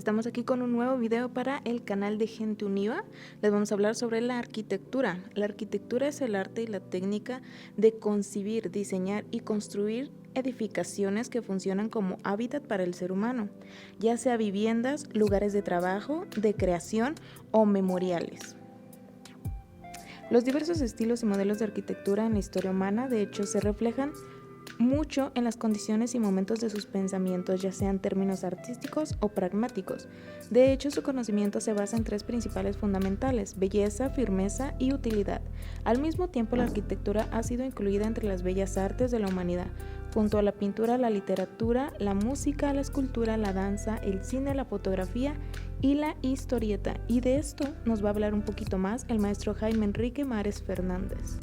Estamos aquí con un nuevo video para el canal de Gente Univa. Les vamos a hablar sobre la arquitectura. La arquitectura es el arte y la técnica de concebir, diseñar y construir edificaciones que funcionan como hábitat para el ser humano, ya sea viviendas, lugares de trabajo, de creación o memoriales. Los diversos estilos y modelos de arquitectura en la historia humana, de hecho, se reflejan mucho en las condiciones y momentos de sus pensamientos, ya sean términos artísticos o pragmáticos. De hecho, su conocimiento se basa en tres principales fundamentales: belleza, firmeza y utilidad. Al mismo tiempo, la arquitectura ha sido incluida entre las bellas artes de la humanidad, junto a la pintura, la literatura, la música, la escultura, la danza, el cine, la fotografía y la historieta. Y de esto nos va a hablar un poquito más el maestro Jaime Enrique Mares Fernández.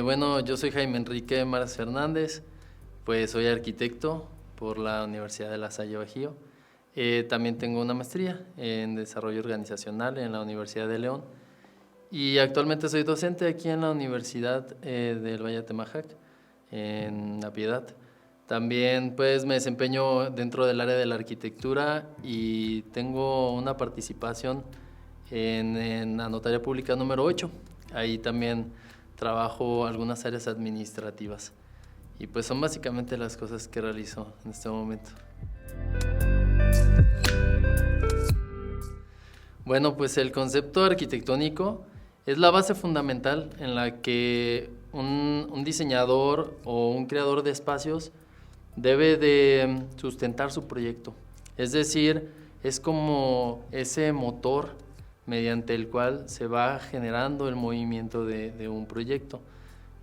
Bueno, yo soy Jaime Enrique Mares Fernández, pues soy arquitecto por la Universidad de La Salle Bajío. También tengo una maestría en desarrollo organizacional en la Universidad de León y actualmente soy docente aquí en la Universidad del Valle de Atemajac, en La Piedad. También pues me desempeño dentro del área de la arquitectura y tengo una participación en la Notaría Pública número 8. Ahí también trabajo algunas áreas administrativas y pues son básicamente las cosas que realizo en este momento. Bueno, pues el concepto arquitectónico es la base fundamental en la que un diseñador o un creador de espacios debe de sustentar su proyecto. Es decir, es como ese motor mediante el cual se va generando el movimiento de un proyecto.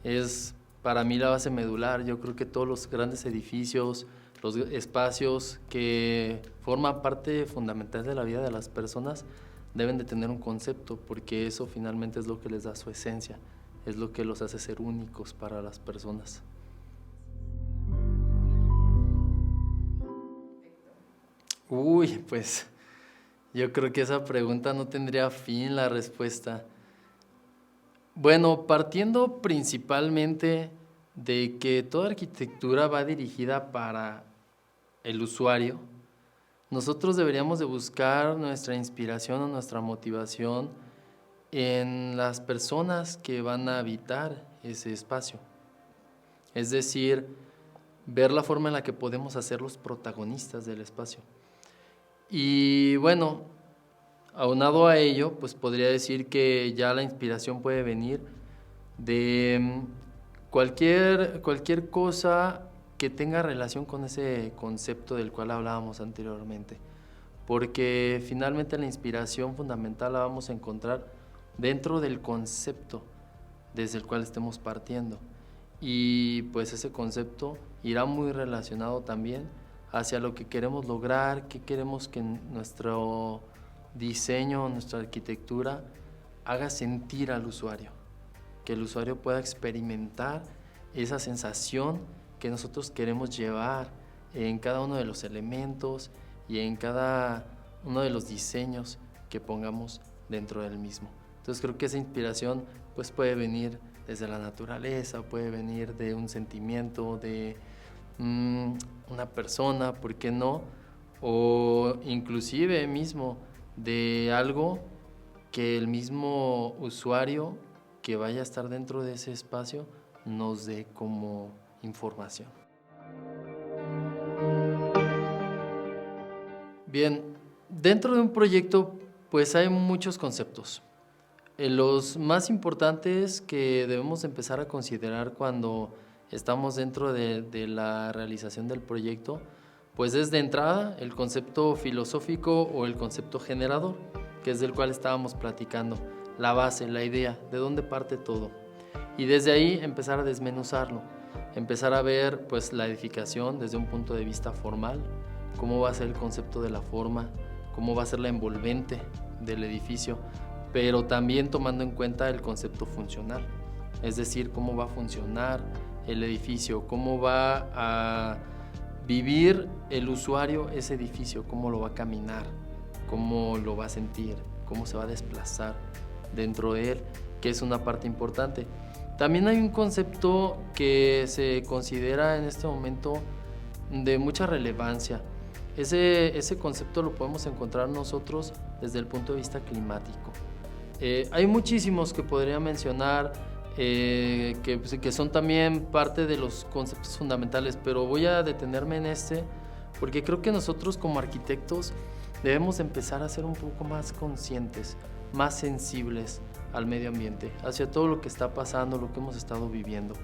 Es para mí la base medular. Yo creo que todos los grandes edificios, los espacios que forman parte fundamental de la vida de las personas deben de tener un concepto, porque eso finalmente es lo que les da su esencia, es lo que los hace ser únicos para las personas. Uy, pues yo creo que esa pregunta no tendría fin la respuesta. Bueno, partiendo principalmente de que toda arquitectura va dirigida para el usuario, nosotros deberíamos de buscar nuestra inspiración o nuestra motivación en las personas que van a habitar ese espacio. Es decir, ver la forma en la que podemos hacerlos protagonistas del espacio. Y bueno, aunado a ello, pues podría decir que ya la inspiración puede venir de cualquier cosa que tenga relación con ese concepto del cual hablábamos anteriormente, porque finalmente la inspiración fundamental la vamos a encontrar dentro del concepto desde el cual estemos partiendo, y pues ese concepto irá muy relacionado también hacia lo que queremos lograr, qué queremos que nuestro diseño, nuestra arquitectura haga sentir al usuario, que el usuario pueda experimentar esa sensación que nosotros queremos llevar en cada uno de los elementos y en cada uno de los diseños que pongamos dentro del mismo. Entonces creo que esa inspiración pues puede venir desde la naturaleza, puede venir de un sentimiento, de una persona, ¿por qué no? O inclusive mismo de algo que el mismo usuario que vaya a estar dentro de ese espacio nos dé como información. Bien, dentro de un proyecto pues hay muchos conceptos. Los más importantes que debemos empezar a considerar cuando estamos dentro de la realización del proyecto, pues es de entrada el concepto filosófico o el concepto generador, que es del cual estábamos platicando, la base, la idea, de dónde parte todo. Y desde ahí empezar a desmenuzarlo, empezar a ver pues la edificación desde un punto de vista formal, cómo va a ser el concepto de la forma, cómo va a ser la envolvente del edificio, pero también tomando en cuenta el concepto funcional, es decir, cómo va a funcionar el edificio, cómo va a vivir el usuario ese edificio, cómo lo va a caminar, cómo lo va a sentir, cómo se va a desplazar dentro de él, que es una parte importante. También hay un concepto que se considera en este momento de mucha relevancia. Ese concepto lo podemos encontrar nosotros desde el punto de vista climático. Hay muchísimos que podría mencionar, que son también parte de los conceptos fundamentales, pero voy a detenerme en este porque creo que nosotros como arquitectos debemos empezar a ser un poco más conscientes, más sensibles al medio ambiente, hacia todo lo que está pasando, lo que hemos estado viviendo.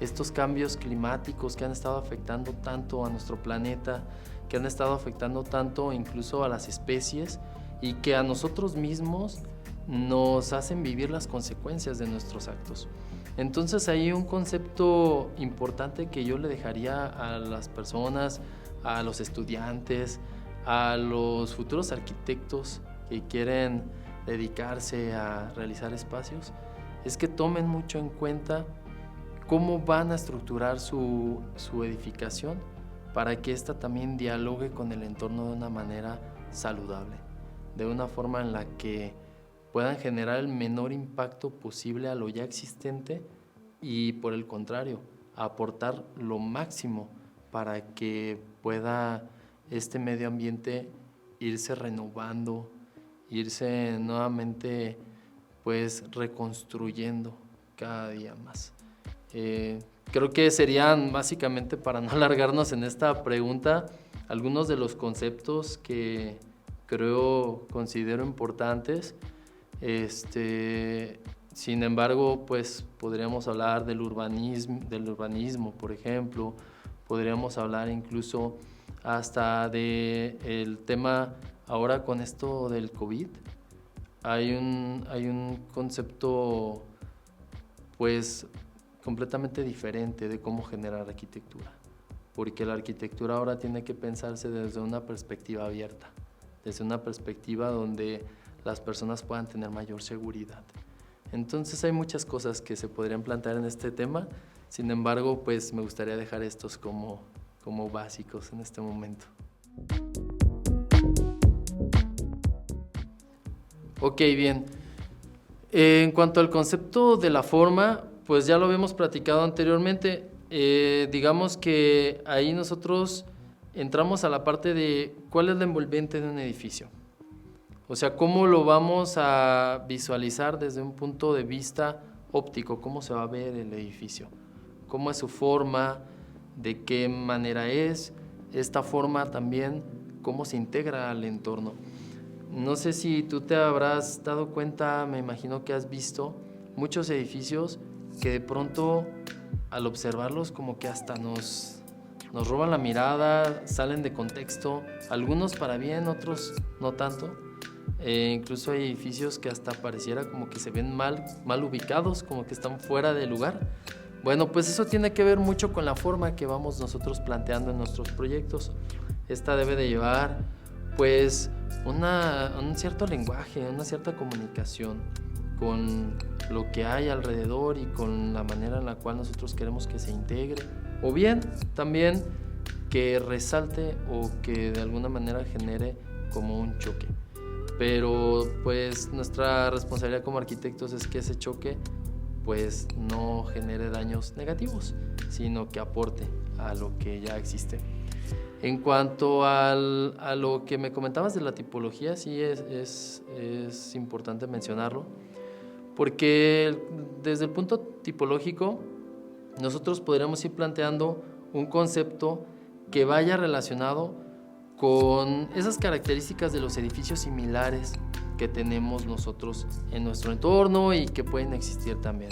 Estos cambios climáticos que han estado afectando tanto a nuestro planeta, que han estado afectando tanto incluso a las especies y que a nosotros mismos nos hacen vivir las consecuencias de nuestros actos. Entonces hay un concepto importante que yo le dejaría a las personas, a los estudiantes, a los futuros arquitectos que quieren dedicarse a realizar espacios, es que tomen mucho en cuenta cómo van a estructurar su edificación para que ésta también dialogue con el entorno de una manera saludable, de una forma en la que puedan generar el menor impacto posible a lo ya existente y, por el contrario, aportar lo máximo para que pueda este medio ambiente irse renovando, irse nuevamente pues reconstruyendo cada día más. Creo que serían básicamente, para no alargarnos en esta pregunta, algunos de los conceptos que considero importantes. Sin embargo, pues podríamos hablar del urbanismo, por ejemplo, podríamos hablar incluso hasta del tema ahora con esto del COVID. Hay un concepto pues completamente diferente de cómo generar arquitectura, porque la arquitectura ahora tiene que pensarse desde una perspectiva abierta, desde una perspectiva donde las personas puedan tener mayor seguridad. Entonces hay muchas cosas que se podrían plantear en este tema, sin embargo, pues me gustaría dejar estos como básicos en este momento. Ok, bien. En cuanto al concepto de la forma, pues ya lo habíamos platicado anteriormente. Digamos que ahí nosotros entramos a la parte de cuál es la envolvente de un edificio. O sea, cómo lo vamos a visualizar desde un punto de vista óptico, cómo se va a ver el edificio, cómo es su forma, de qué manera es, esta forma también, cómo se integra al entorno. No sé si tú te habrás dado cuenta, me imagino que has visto muchos edificios que de pronto al observarlos como que hasta nos roban la mirada, salen de contexto, algunos para bien, otros no tanto. Incluso hay edificios que hasta pareciera como que se ven mal ubicados, como que están fuera de lugar. Bueno, pues eso tiene que ver mucho con la forma que vamos nosotros planteando en nuestros proyectos. Esta debe de llevar pues un cierto lenguaje, una cierta comunicación con lo que hay alrededor y con la manera en la cual nosotros queremos que se integre, o bien también que resalte o que de alguna manera genere como un choque. Pero pues nuestra responsabilidad como arquitectos es que ese choque pues no genere daños negativos, sino que aporte a lo que ya existe. En cuanto a lo que me comentabas de la tipología, sí es importante mencionarlo, porque desde el punto tipológico nosotros podríamos ir planteando un concepto que vaya relacionado con esas características de los edificios similares que tenemos nosotros en nuestro entorno y que pueden existir también.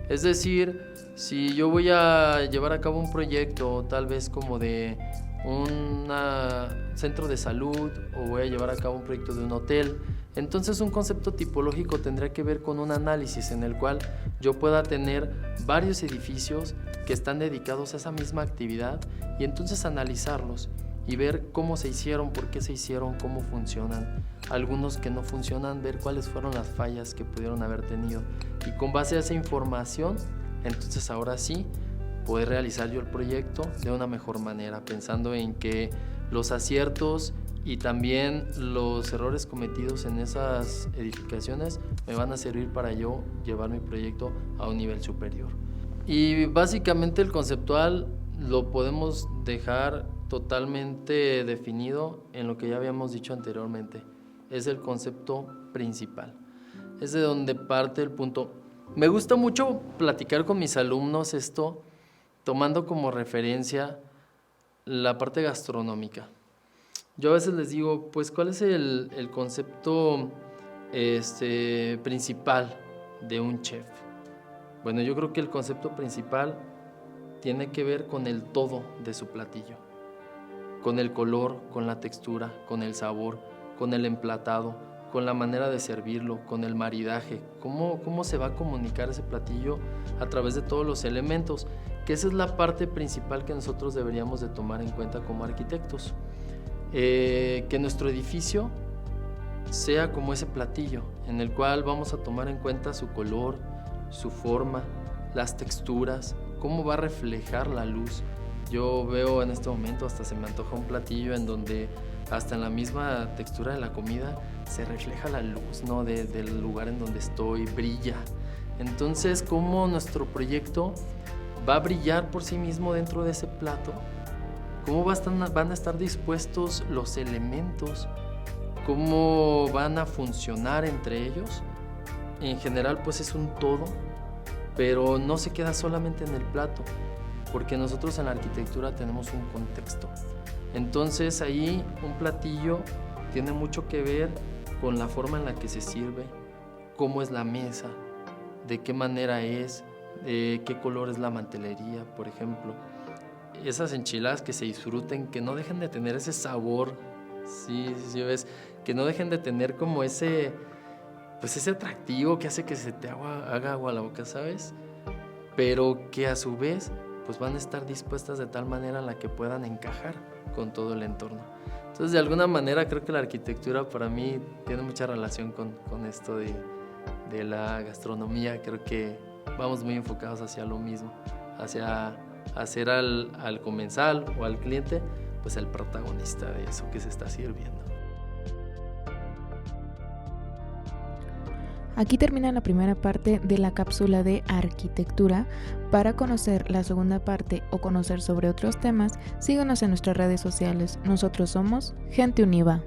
Es decir, si yo voy a llevar a cabo un proyecto tal vez como de un centro de salud o voy a llevar a cabo un proyecto de un hotel, entonces un concepto tipológico tendría que ver con un análisis en el cual yo pueda tener varios edificios que están dedicados a esa misma actividad y entonces analizarlos y ver cómo se hicieron, por qué se hicieron, cómo funcionan. Algunos que no funcionan, ver cuáles fueron las fallas que pudieron haber tenido. Y con base a esa información, entonces ahora sí, poder realizar yo el proyecto de una mejor manera, pensando en que los aciertos y también los errores cometidos en esas edificaciones me van a servir para yo llevar mi proyecto a un nivel superior. Y básicamente el conceptual lo podemos dejar totalmente definido en lo que ya habíamos dicho anteriormente. Es el concepto principal. Es de donde parte el punto. Me gusta mucho platicar con mis alumnos esto, tomando como referencia la parte gastronómica. Yo a veces les digo, pues, ¿cuál es el concepto principal de un chef? Bueno, yo creo que el concepto principal tiene que ver con el todo de su platillo, con el color, con la textura, con el sabor, con el emplatado, con la manera de servirlo, con el maridaje, cómo se va a comunicar ese platillo a través de todos los elementos, que esa es la parte principal que nosotros deberíamos de tomar en cuenta como arquitectos. Que nuestro edificio sea como ese platillo, en el cual vamos a tomar en cuenta su color, su forma, las texturas, cómo va a reflejar la luz. Yo veo en este momento, hasta se me antoja un platillo en donde hasta en la misma textura de la comida se refleja la luz, ¿no? Del lugar en donde estoy, brilla. Entonces, cómo nuestro proyecto va a brillar por sí mismo dentro de ese plato, cómo van a estar dispuestos los elementos, cómo van a funcionar entre ellos. En general, pues es un todo, pero no se queda solamente en el plato, porque nosotros en la arquitectura tenemos un contexto. Entonces ahí un platillo tiene mucho que ver con la forma en la que se sirve, cómo es la mesa, de qué manera es, de qué color es la mantelería, por ejemplo. Esas enchiladas que se disfruten, que no dejen de tener ese sabor, sí ves, que no dejen de tener como ese atractivo que hace que se te haga agua a la boca, ¿sabes? Pero que a su vez pues van a estar dispuestas de tal manera en la que puedan encajar con todo el entorno. Entonces, de alguna manera creo que la arquitectura para mí tiene mucha relación con esto de la gastronomía. Creo que vamos muy enfocados hacia lo mismo, hacia hacer al comensal o al cliente pues el protagonista de eso que se está sirviendo. Aquí termina la primera parte de la cápsula de arquitectura. Para conocer la segunda parte o conocer sobre otros temas, síguenos en nuestras redes sociales. Nosotros somos Gente Univa.